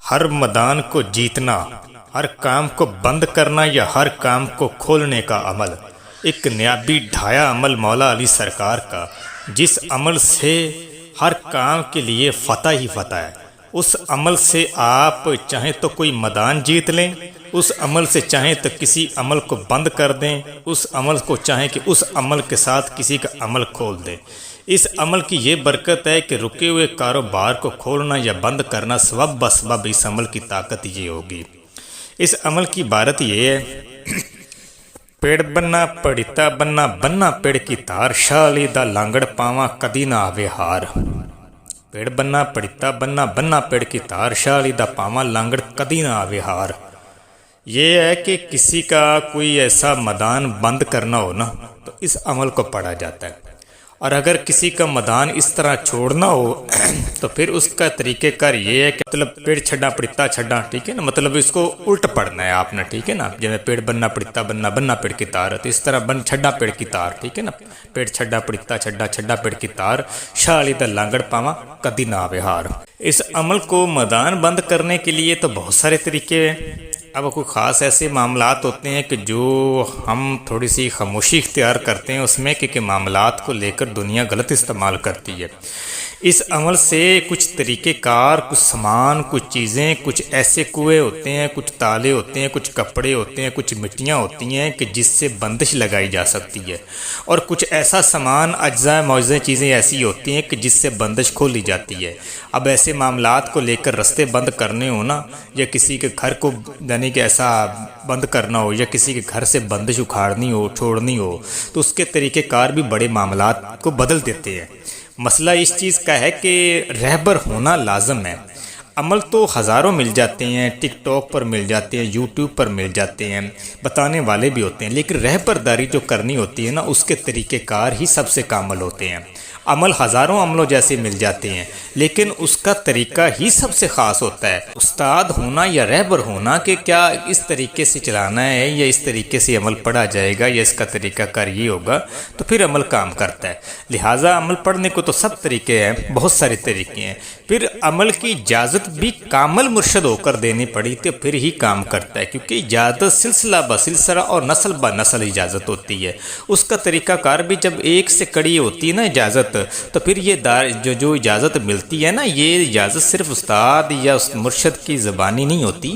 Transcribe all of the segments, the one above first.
ہر میدان کو جیتنا، ہر کام کو بند کرنا یا ہر کام کو کھولنے کا عمل، ایک نیابی ڈھایا عمل مولا علی سرکار کا، جس عمل سے ہر کام کے لیے فتح ہی فتح ہے۔ اس عمل سے آپ چاہیں تو کوئی میدان جیت لیں، اس عمل سے چاہیں تو کسی عمل کو بند کر دیں، اس عمل کو چاہیں کہ اس عمل کے ساتھ کسی کا عمل کھول دیں۔ اس عمل کی یہ برکت ہے کہ رکے ہوئے کاروبار کو کھولنا یا بند کرنا سبب بسبب اس عمل کی طاقت یہ ہوگی۔ اس عمل کی عبارت یہ ہے: پیڑ بننا پڑتا بننا بننا پیڑ کی تار، شالی دا لانگڑ پاواں کدی نہ آوے ہار۔ پیڑ بننا پڑتا بننا بننا پیڑ کی تار، شالی دا پاواں لانگڑ کدی نہ آوے ہار۔ یہ ہے کہ کسی کا کوئی ایسا میدان بند کرنا ہو نا تو اس عمل کو پڑھا جاتا ہے، اور اگر کسی کا میدان اس طرح چھوڑنا ہو تو پھر اس کا طریقہ کار یہ ہے کہ مطلب پیڑ چھڑنا پڑتا چھڑنا، ٹھیک ہے نا، مطلب اس کو الٹ پڑھنا ہے آپ نے، ٹھیک ہے نا، جیسے پیڑ بننا پڑتا بننا بننا پیڑ کی تار، تو اس طرح بن چھڑنا پیڑ کی تار، ٹھیک ہے نا، پیڑ چھڑنا پڑتا چھڑنا چھڑنا پیڑ کی تار، شالی دا لانگڑ پاواں کدی نہ آوے ہار۔ اس عمل کو میدان بند کرنے کے لیے تو بہت سارے طریقے ہیں۔ اب کوئی خاص ایسے معاملات ہوتے ہیں کہ جو ہم تھوڑی سی خاموشی اختیار کرتے ہیں اس میں، کہ معاملات کو لے کر دنیا غلط استعمال کرتی ہے۔ اس عمل سے کچھ طریقہ کار، کچھ سامان، کچھ چیزیں، کچھ ایسے کنویں ہوتے ہیں، کچھ تالے ہوتے ہیں، کچھ کپڑے ہوتے ہیں، کچھ مٹیاں ہوتی ہیں کہ جس سے بندش لگائی جا سکتی ہے، اور کچھ ایسا سامان، اجزاء معجزے چیزیں ایسی ہوتی ہیں کہ جس سے بندش کھولی جاتی ہے۔ اب ایسے معاملات کو لے کر رستے بند کرنے ہو نا، یا کسی کے گھر کو یعنی کہ ایسا بند کرنا ہو، یا کسی کے گھر سے بندش اکھاڑنی ہو، چھوڑنی ہو، تو اس کے طریقہ کار بھی بڑے معاملات کو بدل دیتے ہیں۔ مسئلہ اس چیز کا ہے کہ رہبر ہونا لازم ہے۔ عمل تو ہزاروں مل جاتے ہیں، ٹک ٹاک پر مل جاتے ہیں، یوٹیوب پر مل جاتے ہیں، بتانے والے بھی ہوتے ہیں، لیکن رہبرداری جو کرنی ہوتی ہے نا، اس کے طریقہ کار ہی سب سے کامل ہوتے ہیں۔ عمل ہزاروں عملوں جیسے مل جاتے ہیں، لیکن اس کا طریقہ ہی سب سے خاص ہوتا ہے۔ استاد ہونا یا رہبر ہونا کہ کیا اس طریقے سے چلانا ہے یا اس طریقے سے عمل پڑھا جائے گا یا اس کا طریقہ کار یہ ہوگا، تو پھر عمل کام کرتا ہے۔ لہٰذا عمل پڑھنے کو تو سب طریقے ہیں، بہت سارے طریقے ہیں، پھر عمل کی اجازت بھی کامل مرشد ہو کر دینی پڑی تو پھر ہی کام کرتا ہے، کیونکہ اجازت سلسلہ بسلسلہ اور نسل بہ نسل اجازت ہوتی ہے۔ اس کا طریقہ کار بھی جب ایک سے کڑی ہوتی ہے نا اجازت، تو پھر یہ جو اجازت ملتی ہے نا، یہ اجازت صرف استاد یا اس مرشد کی زبانی نہیں ہوتی،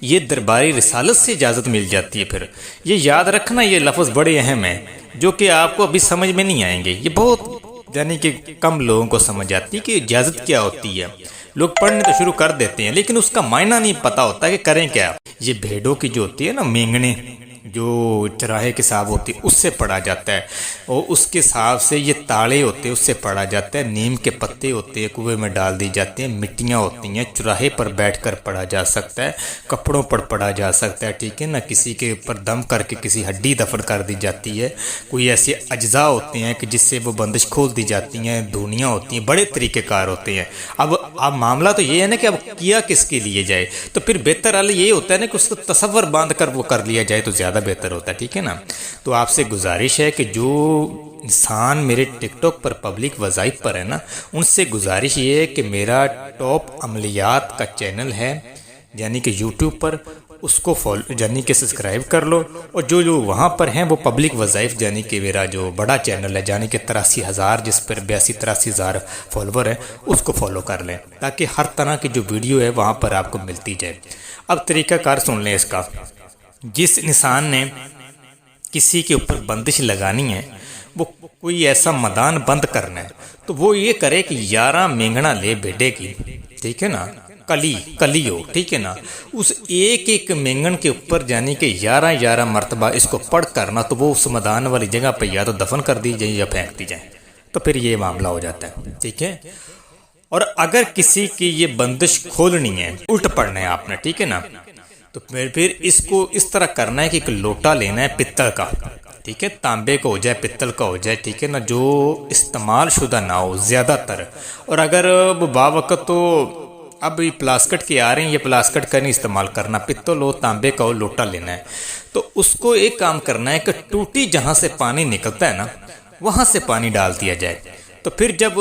یہ درباری رسالت سے اجازت مل جاتی ہے۔ پھر یہ یاد رکھنا، یہ لفظ بڑے اہم ہیں جو کہ آپ کو ابھی سمجھ میں نہیں آئیں گے، یہ بہت یعنی کہ کم لوگوں کو سمجھ آتی ہے کہ اجازت کیا ہوتی ہے۔ لوگ پڑھنے تو شروع کر دیتے ہیں لیکن اس کا معنی نہیں پتا ہوتا کہ کریں کیا۔ یہ بھیڑوں کی جو ہوتی ہے نا مینگنے، جو چراہے کے حساب ہوتی ہے اس سے پڑھا جاتا ہے، اور اس کے حساب سے یہ تاڑے ہوتے ہیں اس سے پڑھا جاتا ہے، نیم کے پتے ہوتے ہیں کنویں میں ڈال دی جاتے ہیں، مٹیاں ہوتی ہیں، چراہے پر بیٹھ کر پڑھا جا سکتا ہے، کپڑوں پر پڑھا جا سکتا ہے، ٹھیک ہے نا، کسی کے اوپر دم کر کے کسی ہڈی دفن کر دی جاتی ہے، کوئی ایسے اجزاء ہوتے ہیں کہ جس سے وہ بندش کھول دی جاتی ہیں، دھونیاں ہوتی ہیں، بڑے طریقہ کار ہوتے ہیں۔ اب معاملہ تو یہ ہے نا کہ اب کیا کس کے لیے جائے، تو پھر بہتر حال یہ ہوتا ہے نا کہ اس کو تصور باندھ کر وہ کر لیا جائے تو زیادہ بہتر ہوتا ہے، ٹھیک ہے نا۔ تو آپ سے گزارش ہے کہ جو انسان میرے ٹک ٹاک پر پبلک وظائف پر ہے نا، ان سے گزارش یہ ہے کہ میرا ٹاپ عملیات کا چینل ہے، یعنی کہ یوٹیوب پر، اس کو فالو یعنی کہ سبسکرائب کر لو، اور جو وہاں پر ہیں وہ پبلک وظائف یعنی کہ میرا جو بڑا چینل ہے، یعنی کہ 83,000 جس پر 82-83,000 فالوور ہیں، اس کو فالو کر لیں تاکہ ہر طرح کی جو ویڈیو ہے وہاں پر آپ کو ملتی جائے۔ اب طریقہ کار سن لیں اس کا۔ جس انسان نے کسی کے اوپر بندش لگانی ہے، وہ کوئی ایسا میدان بند کرنا ہے، تو وہ یہ کرے کہ 11 مینگنا لے بیٹے کی، ٹھیک ہے نا، کلی ہو، ٹھیک ہے نا، اس ایک مینگن کے اوپر یعنی کہ 11 مرتبہ اس کو پڑھ کرنا، تو وہ اس میدان والی جگہ پہ یا تو دفن کر دی جائے یا پھینک دی جائے، تو پھر یہ معاملہ ہو جاتا ہے، ٹھیک ہے۔ اور اگر کسی کی یہ بندش کھولنی ہے، الٹ پڑھنا ہے آپ نے، ٹھیک ہے نا، تو پھر اس کو اس طرح کرنا ہے کہ ایک لوٹا لینا ہے پتل کا، ٹھیک ہے، تانبے کا ہو جائے، پتل کا ہو جائے، ٹھیک ہے نا، جو استعمال شدہ نہ ہو زیادہ تر، اور اگر وہ باوقت تو اب یہ پلاسکٹ کے آ رہے ہیں، یہ پلاسکٹ کا نہیں استعمال کرنا، پتل ہو، تانبے کا ہو، لوٹا لینا ہے، تو اس کو ایک کام کرنا ہے کہ ٹوٹی جہاں سے پانی نکلتا ہے نا، وہاں سے پانی ڈال دیا جائے، تو پھر جب